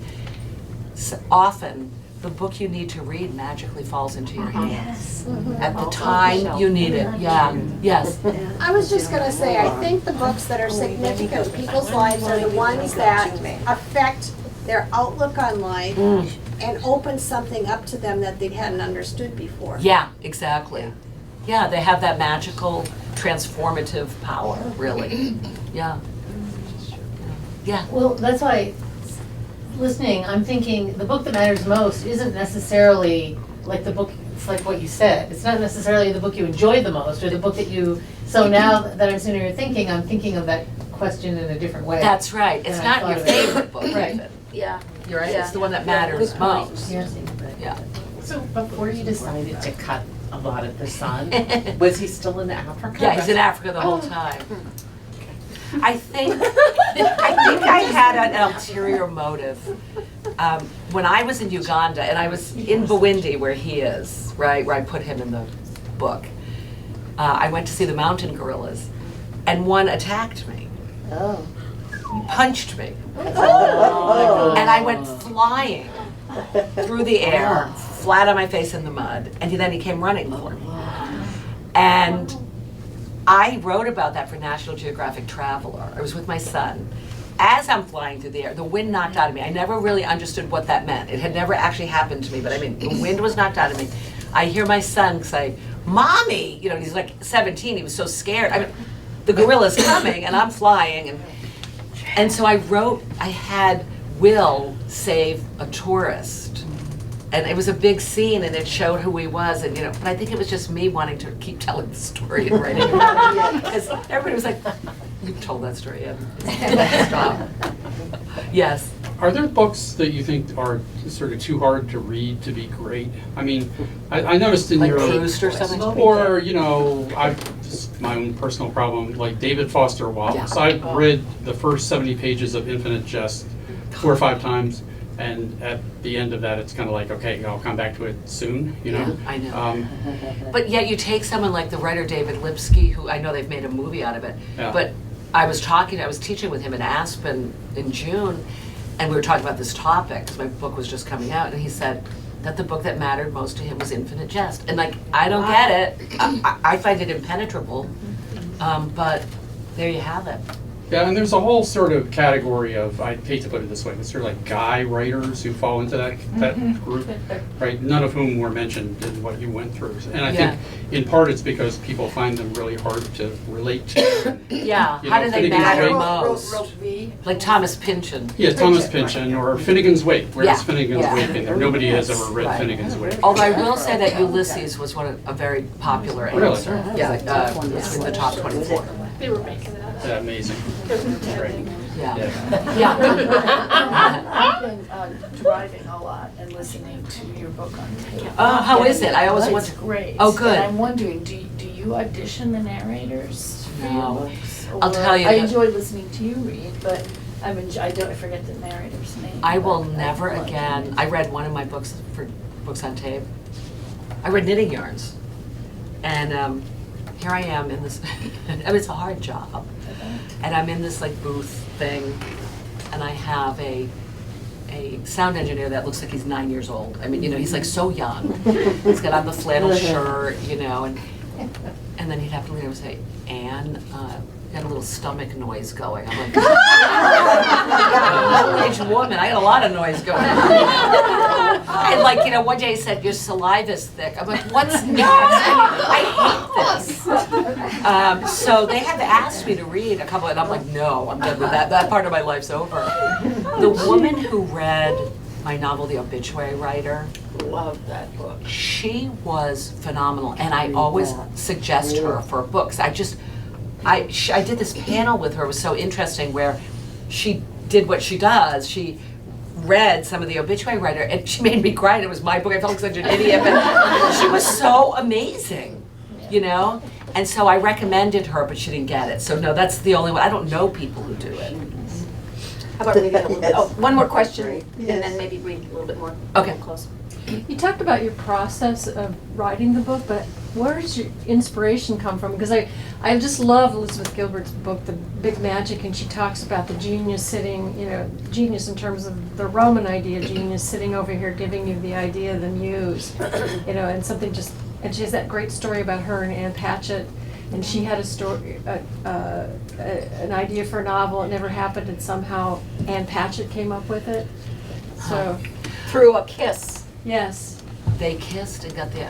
Speaker 2: often the book you need to read magically falls into your hands. At the time you need it, yeah, yes.
Speaker 4: I was just gonna say, I think the books that are significant in people's lives are the ones that affect their outlook on life and open something up to them that they hadn't understood before.
Speaker 2: Yeah, exactly. Yeah, they have that magical, transformative power, really. Yeah. Yeah.
Speaker 10: Well, that's why, listening, I'm thinking the book that matters most isn't necessarily like the book, it's like what you said. It's not necessarily the book you enjoyed the most or the book that you, so now that I'm sitting here thinking, I'm thinking of that question in a different way.
Speaker 2: That's right. It's
Speaker 10: And I
Speaker 2: not your
Speaker 10: thought of it.
Speaker 2: favorite book,
Speaker 10: Right.
Speaker 2: even.
Speaker 3: Yeah.
Speaker 2: You're right,
Speaker 3: Yeah.
Speaker 2: it's the one that
Speaker 3: Yeah,
Speaker 2: matters
Speaker 3: good point.
Speaker 2: most.
Speaker 10: Yeah.
Speaker 2: Yeah.
Speaker 11: So before you decided to cut a lot of the sun, was he still in Africa?
Speaker 2: Yeah, he's in Africa the whole time. I think I had an ulterior motive. When I was in Uganda, and I was in Buwindi where he is, right, where I put him in the book, I went to see the mountain gorillas, and one attacked me,
Speaker 7: Oh.
Speaker 2: punched me,
Speaker 7: Oh.
Speaker 2: and I went flying through the air, flat on my face in the mud, and then he came running for me. And I wrote about that for National Geographic Traveler. I was with my son. As I'm flying through the air, the wind knocked out of me. I never really understood what that meant. It had never actually happened to me, but I mean, the wind was knocked out of me. I hear my son say, "Mommy!" He's like 17, he was so scared. I mean, the gorilla's coming and I'm flying. And so I had Will save a tourist. And it was a big scene, and it showed who he was, and but I think it was just me wanting to keep telling the story and writing about it. Because everybody was like, "You've told that story, yeah." Stop. Yes.
Speaker 12: Are there books that you think are sort of too hard to read to be great? I mean, I noticed in
Speaker 2: Like
Speaker 12: your
Speaker 2: Proust or something?
Speaker 12: or this is my own personal problem. Like David Foster Wallace,
Speaker 2: Yeah.
Speaker 12: I've read the first 70 pages of Infinite Jest 4 or 5 times, and at the end of that, it's kind of like, okay, I'll come back to it soon, you know?
Speaker 2: I know. But yet you take someone like the writer David Lipsky, who I know they've made a movie out of it,
Speaker 12: Yeah.
Speaker 2: but I was teaching with him in Aspen in June, and we were talking about this topic, because my book was just coming out, and he said that the book that mattered most to him was Infinite Jest. And like, I don't get it. I find it impenetrable, but there you have it.
Speaker 12: Yeah, and there's a whole sort of category of, I hate to put it this way, but sort of like guy writers who fall into that group, right? None of whom were mentioned in what you went through. And I think in part it's because people find them really hard to relate to.
Speaker 2: Yeah,
Speaker 12: You
Speaker 2: how
Speaker 12: know,
Speaker 2: do they
Speaker 12: Finnegan's
Speaker 2: matter
Speaker 12: Wake.
Speaker 2: most? Like Thomas Pynchon.
Speaker 12: Yeah, Thomas Pynchon or Finnegan's Wake. Where's
Speaker 2: Yeah,
Speaker 12: Finnegan's
Speaker 2: yeah.
Speaker 12: Wake in there? Nobody has ever read Finnegan's Wake.
Speaker 2: Although I will say that Ulysses was a very popular
Speaker 12: Really?
Speaker 2: answer. Yeah, it's in the top 24.
Speaker 10: They were making it up.
Speaker 12: Yeah, amazing. Great.
Speaker 2: Yeah.
Speaker 12: Yeah.
Speaker 2: Yeah.
Speaker 6: I've been driving a lot and listening to your book on tape.
Speaker 2: Oh, how is it? I always want
Speaker 6: It's
Speaker 2: to.
Speaker 6: great.
Speaker 2: Oh, good.
Speaker 6: And I'm wondering, do you audition the narrators for your
Speaker 2: No.
Speaker 6: books?
Speaker 2: I'll
Speaker 6: Or-
Speaker 2: tell you
Speaker 6: I
Speaker 2: that-
Speaker 6: enjoy listening to you read, but I forget the narrator's name.
Speaker 2: I will
Speaker 6: but
Speaker 2: never
Speaker 6: love
Speaker 2: again.
Speaker 6: it.
Speaker 2: I read one of my books for books on tape. I read Knitting Yarns, and here I am in this. I mean, it's a hard job, and I'm in this like booth thing, and I have a sound engineer that looks like he's 9 years old. I mean, you know, he's like so young. He's got on the flannel shirt, you know, and then he'd have to lean over and say, "Anne, got a little stomach noise going." I'm like, middle-aged woman, I got a lot of noise going on. And like, you know, one day he said, "Your saliva's thick." I'm like, what's next? I hate this. So they have asked me to read a couple, and I'm like, no, I'm done with that. That part of my life's over. The woman who read my novel, The Obituary Writer,
Speaker 6: Love that book.
Speaker 2: she was phenomenal, and I always suggest her for books. I did this panel with her. It was so interesting where she did what she does. She read some of The Obituary Writer, and she made me cry. It was my book. I felt like such an idiot, but she was so amazing, you know? And so I recommended her, but she didn't get it. So no, that's the only one. I don't know people who do it.
Speaker 3: How about reading a little bit?
Speaker 7: Yes.
Speaker 3: Oh, one more question,
Speaker 7: Great.
Speaker 3: and then maybe read a little bit more.
Speaker 2: Okay.
Speaker 3: Close.
Speaker 13: You talked about your process of writing the book, but where does your inspiration come from? Because I just love Elizabeth Gilbert's book, The Big Magic, and she talks about the genius sitting, you know, genius in terms of the Roman idea, genius sitting over here giving you the idea, the muse, you know, and something just, and she has that great story about her and Anne Patchett, and she had a story, an idea for a novel, it never happened, and somehow Anne Patchett came up with it. So,
Speaker 3: Through a kiss.
Speaker 13: yes.
Speaker 2: They kissed and got the,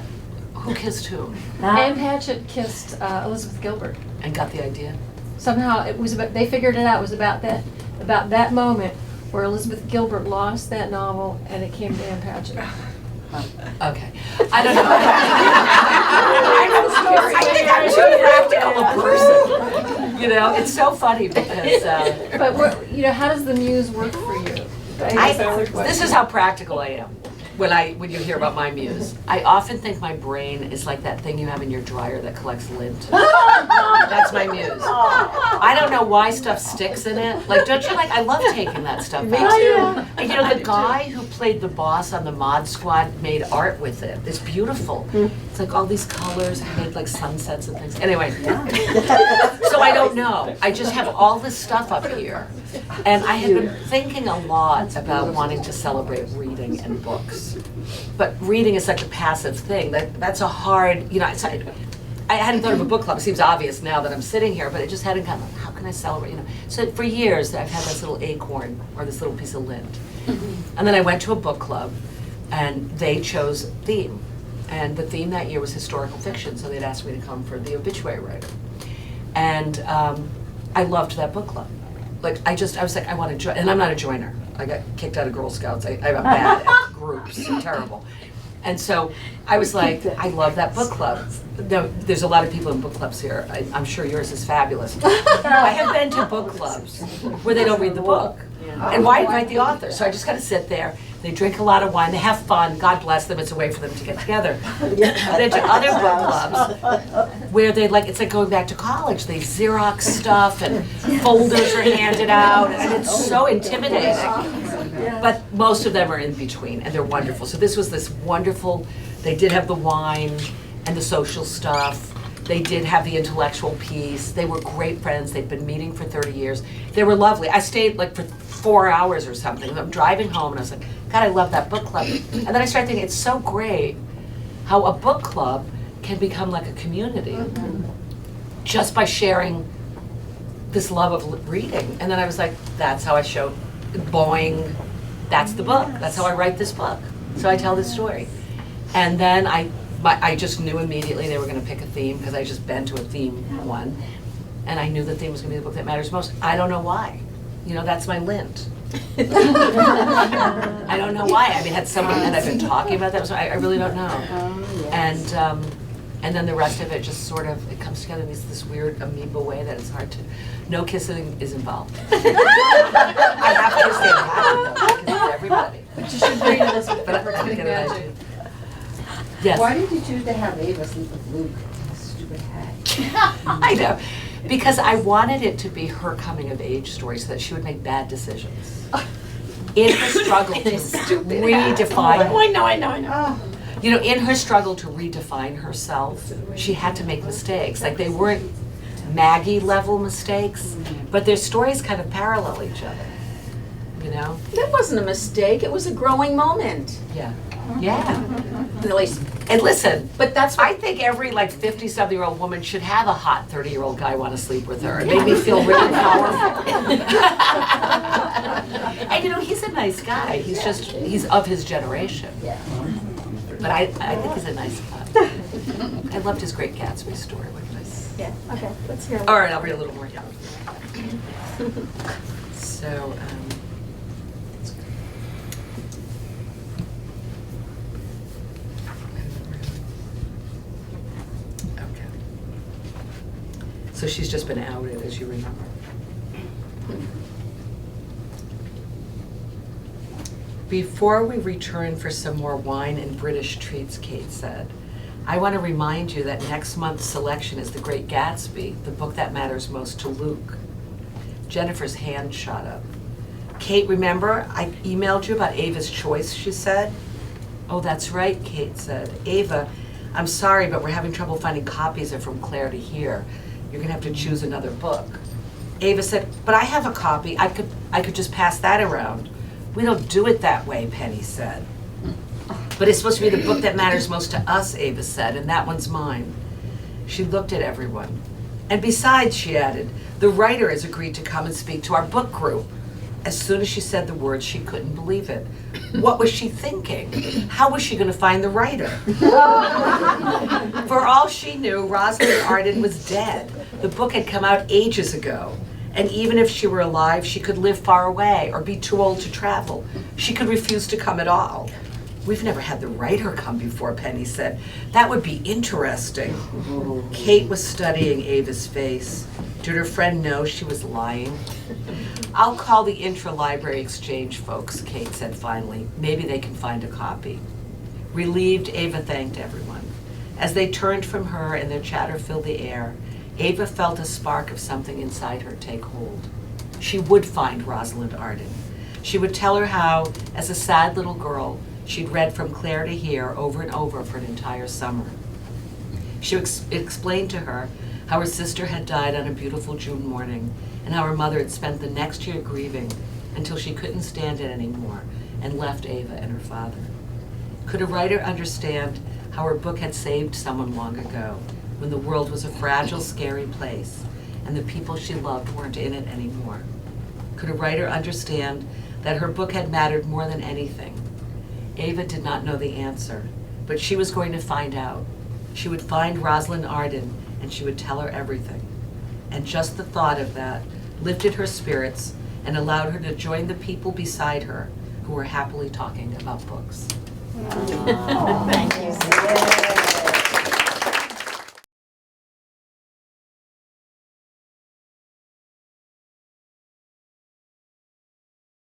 Speaker 2: who kissed who?
Speaker 13: Anne Patchett kissed Elizabeth Gilbert.
Speaker 2: And got the idea?
Speaker 13: Somehow it was about, they figured it out, it was about that moment where Elizabeth Gilbert lost that novel and it came to Anne Patchett.
Speaker 2: Okay. I don't know. I think I'm too practical a person. You know, it's so funny because
Speaker 13: But you know, how does the muse work for you? I guess that's the question.
Speaker 2: this is how practical I am. When you hear about my muse, I often think my brain is like that thing you have in your dryer that collects lint. That's my muse. I don't know why stuff sticks in it. Like, don't you like? I love taking that stuff out. And you know, the guy who played the boss on the Mod Squad made art with it. It's beautiful. It's like all these colors and made like sunsets and things. Anyway, so I don't know. I just have all this stuff up here. And I have been thinking a lot about wanting to celebrate reading and books. But reading is such a passive thing. That's a hard, you know, I hadn't thought of a book club. It seems obvious now that I'm sitting here, but it just hadn't gotten, how can I celebrate, you know? So for years, I've had this little acorn or this little piece of lint. And then I went to a book club and they chose a theme. And the theme that year was historical fiction, so they'd asked me to come for The Obituary Writer. And I loved that book club. Like, I was like, I want to join, and I'm not a joiner. I got kicked out of Girl Scouts. I'm bad at groups, I'm terrible. And so I was like, I love that book club. No, there's a lot of people in book clubs here. I'm sure yours is fabulous. I have been to book clubs where they don't read the book. And why invite the author? So I just got to sit there. They drink a lot of wine. They have fun. God bless them. It's a way for them to get together. I've been to other book clubs where it's like going back to college. They Xerox stuff and folders are handed out, and it's so intimidating. But most of them are in between, and they're wonderful. So this was this wonderful, they did have the wine and the social stuff. They did have the intellectual piece. They were great friends. They'd been meeting for 30 years. They were lovely. I stayed like for 4 hours or something. I'm driving home and I was like, God, I love that book club. And then I started thinking, it's so great how a book club can become like a community just by sharing this love of reading. And then I was like, that's how I show, boing, that's the book. That's how I write this book. So I tell this story. And then I just knew immediately they were going to pick a theme because I just been to a theme one. And I knew the theme was going to be the book that matters most. I don't know why. You know, that's my lint. I don't know why. I mean, had someone, and I've been talking about that, so I really don't know. And then the rest of it just sort of, it comes together in this weird amoeba way that it's hard to, no kissing is involved. I have to say that, I kiss everybody.
Speaker 13: But you should read Elizabeth
Speaker 2: But
Speaker 13: Gilbert's
Speaker 2: I'm
Speaker 13: Big
Speaker 2: gonna
Speaker 13: Magic.
Speaker 2: Yes.
Speaker 5: Why did you choose to have Ava sleep with Luke? Stupid hat.
Speaker 2: I know, because I wanted it to be her coming of age story so that she would make bad decisions. In her struggle to redefine.
Speaker 4: I know.
Speaker 2: You know, in her struggle to redefine herself, she had to make mistakes. Like they weren't Maggie level mistakes, but their stories kind of parallel each other. You know?
Speaker 3: That wasn't a mistake, it was a growing moment.
Speaker 2: Yeah. Yeah.
Speaker 3: At least,
Speaker 2: And listen,
Speaker 3: but that's
Speaker 2: I think every like 50-something-year-old woman should have a hot 30-year-old guy want to sleep with her. It made me feel really powerful. And you know, he's a nice guy. He's just, he's of his generation. But I think he's a nice guy. I loved his Great Gatsby story. What did I say?
Speaker 3: Yeah, okay, let's hear it.
Speaker 2: All right, I'll read a little more. Yeah. So, okay. So she's just been outed, as you remember. Before we return for some more wine and British treats, Kate said, I want to remind you that next month's selection is The Great Gatsby, the book that matters most to Luke. Jennifer's hand shot up. Kate, remember, I emailed you about Ava's choice, she said. Oh, that's right, Kate said. Ava, I'm sorry, but we're having trouble finding copies of From Clare to Here. You're gonna have to choose another book. Ava said, but I have a copy. I could just pass that around. We don't do it that way, Penny said. But it's supposed to be the book that matters most to us, Ava said, and that one's mine. She looked at everyone. And besides, she added, the writer has agreed to come and speak to our book group. As soon as she said the words, she couldn't believe it. What was she thinking? How was she going to find the writer? For all she knew, Rosalind Arden was dead. The book had come out ages ago. And even if she were alive, she could live far away or be too old to travel. She could refuse to come at all. We've never had the writer come before, Penny said. That would be interesting. Kate was studying Ava's face. Did her friend know she was lying? I'll call the intra-library exchange folks, Kate said finally. Maybe they can find a copy. Relieved, Ava thanked everyone. As they turned from her and their chatter filled the air, Ava felt a spark of something inside her take hold. She would find Rosalind Arden. She would tell her how, as a sad little girl, she'd read From Clare to Here over and over for an entire summer. She explained to her how her sister had died on a beautiful June morning, and how her mother had spent the next year grieving until she couldn't stand it anymore and left Ava and her father. Could a writer understand how her book had saved someone long ago, when the world was a fragile, scary place, and the people she loved weren't in it anymore? Could a writer understand that her book had mattered more than anything? Ava did not know the answer, but she was going to find out. She would find Rosalind Arden, and she would tell her everything. And just the thought of that lifted her spirits and allowed her to join the people beside her who were happily talking about books.
Speaker 7: Thank you.